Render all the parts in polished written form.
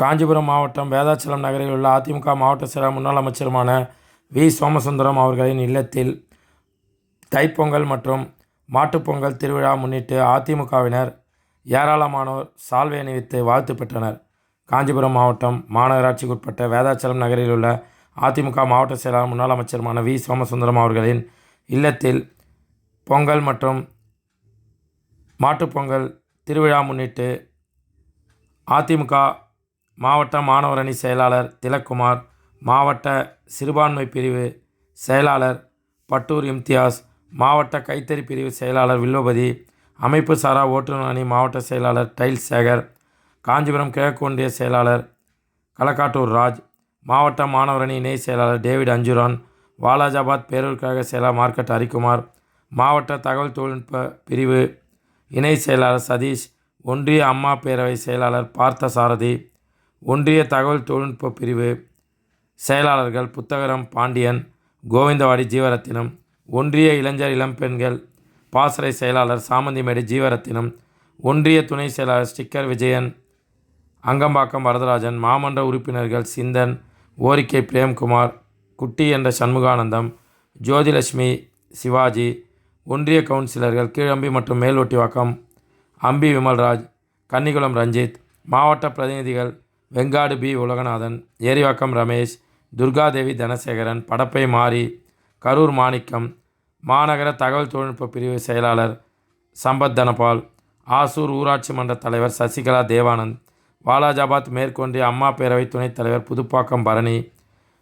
காஞ்சிபுரம் மாவட்டம் வேதாச்சலம் நகரில் உள்ள அதிமுக மாவட்ட செயலாளர் முன்னாள் அமைச்சருமான வி. சோமசுந்தரம் அவர்களின் இல்லத்தில் தைப்பொங்கல் மற்றும் மாட்டுப்பொங்கல் திருவிழா முன்னிட்டு அதிமுகவினர் ஏராளமானோர் சால்வை அணிவித்து வாழ்த்து பெற்றனர். காஞ்சிபுரம் மாவட்டம் மாநகராட்சிக்குட்பட்ட வேதாச்சலம் நகரில் உள்ள அதிமுக மாவட்ட செயலாளர் முன்னாள் அமைச்சருமான வி. சோமசுந்தரம் அவர்களின் இல்லத்தில் பொங்கல் மற்றும் மாட்டுப்பொங்கல் திருவிழா முன்னிட்டு அதிமுக மாவட்ட மாணவர் அணி செயலாளர் திலக்குமார், மாவட்ட சிறுபான்மை பிரிவு செயலாளர் பட்டூர் இம்தியாஸ், மாவட்ட கைத்தறி பிரிவு செயலாளர் வில்வபதி, அமைப்பு சாரா ஓட்டுநர் அணி மாவட்ட செயலாளர் டைல் சேகர், காஞ்சிபுரம் கிழக்கு ஒன்றிய செயலாளர் களக்காட்டூர் ராஜ், மாவட்ட மாணவர் அணி இணை செயலாளர் டேவிட் அஞ்சுரான், வாலாஜாபாத் பேரூர் கழக செயலாளர் மார்க்கெட் ஹரிக்குமார், மாவட்ட தகவல் தொழில்நுட்ப பிரிவு இணை செயலாளர் சதீஷ், ஒன்றிய அம்மா பேரவை செயலாளர் பார்த்த சாரதி, ஒன்றிய தகவல் தொழில்நுட்ப பிரிவு செயலாளர்கள் புத்தகரம் பாண்டியன், கோவிந்தவாடி ஜீவரத்தினம், ஒன்றிய இளைஞர் இளம்பெண்கள் பாசறை செயலாளர் சாமந்திமேடு ஜீவரத்தினம், ஒன்றிய துணை செயலாளர் ஸ்டிக்கர் விஜயன், அங்கம்பாக்கம் வரதராஜன், மாமன்ற உறுப்பினர்கள் சிந்தன், ஓரிக்கை பிரேம்குமார், குட்டி என்ற சண்முகானந்தம், ஜோதிலட்சுமி, சிவாஜி, ஒன்றிய கவுன்சிலர்கள் கீழம்பி மற்றும் மேல்வொட்டிவாக்கம் அம்பி விமல்ராஜ், கன்னிகுளம் ரஞ்சித், மாவட்ட பிரதிநிதிகள் வெங்காடு பி. உலகநாதன், ஏரிவாக்கம் ரமேஷ், துர்காதேவி தனசேகரன், படப்பை மாரி, கரூர் மாணிக்கம், மாநகர தகவல் தொழில்நுட்ப பிரிவு செயலாளர் சம்பத் தனபால், ஆசூர் ஊராட்சி மன்ற தலைவர் சசிகலா தேவானந்த், வாலாஜாபாத் மேற்கொன்றிய அம்மா பேரவை துணைத் தலைவர் புதுப்பாக்கம் பரணி,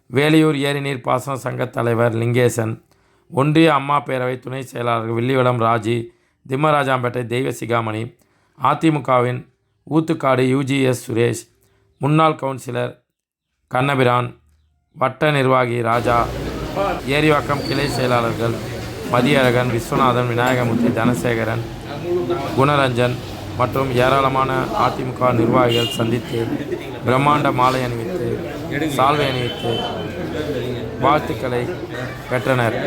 வேலியூர் ஏரி நீர் பாசன சங்க தலைவர் லிங்கேசன், ஒன்றிய அம்மா பேரவை துணை செயலாளர்கள் வில்லிவளம் ராஜி, திம்மராஜாம்பேட்டை தெய்வ சிகாமணி, அதிமுகவின் ஊத்துக்காடு யூஜிஎஸ் சுரேஷ், முன்னாள் கவுன்சிலர் கண்ணபிரான், வட்ட நிர்வாகி ராஜா, ஏரிவாக்கம் கிளை செயலாளர்கள் மதியழகன், விஸ்வநாதன், விநாயகமூர்த்தி, தனசேகரன், குணரஞ்சன் மற்றும் ஏராளமான அதிமுக நிர்வாகிகள் சந்தித்து பிரம்மாண்ட மாலை அணிவித்து சால்வை அணிவித்து வாழ்த்துக்களை பெற்றனர்.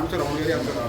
आमच्या राहून आमच्या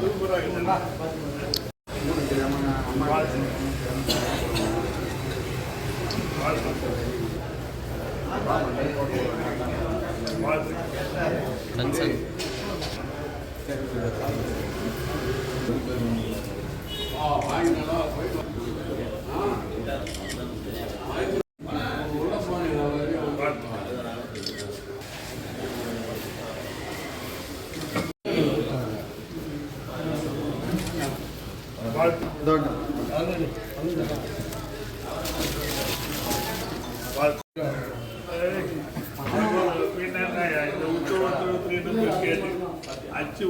அச்சு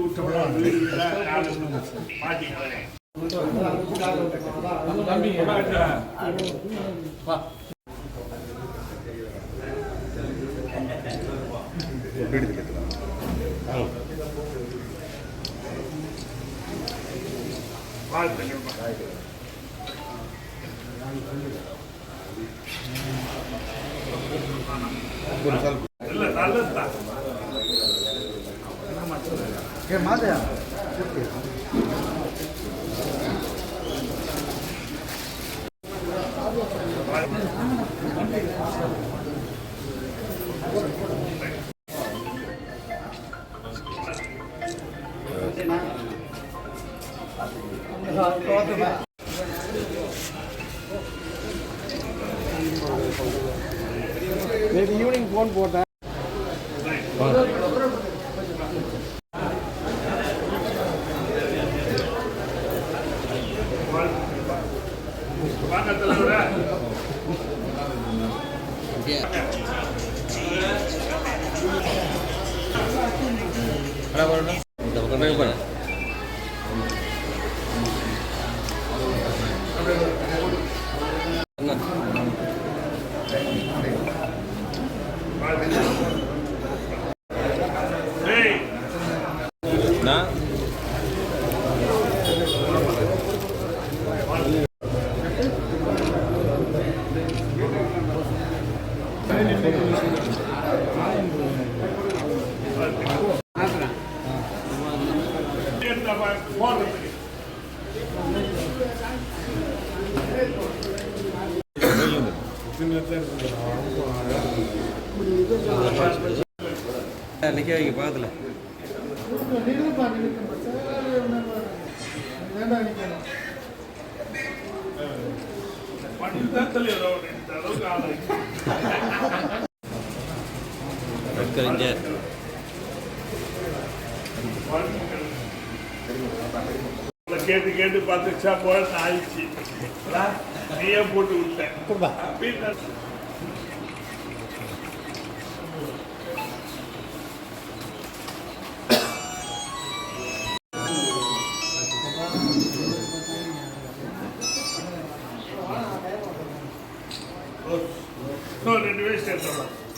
माध्या maybe evening phone போட்டேன் Ada apa? Udah bukan நிற்க வைக்க பக்கத்தில் கலைஞர் கேட்டு கேட்டு பார்த்துச்சா போல ஆயிடுச்சு நீயே போட்டு விட்டேன் ரெண்டு பேரும் சேர்த்தோம்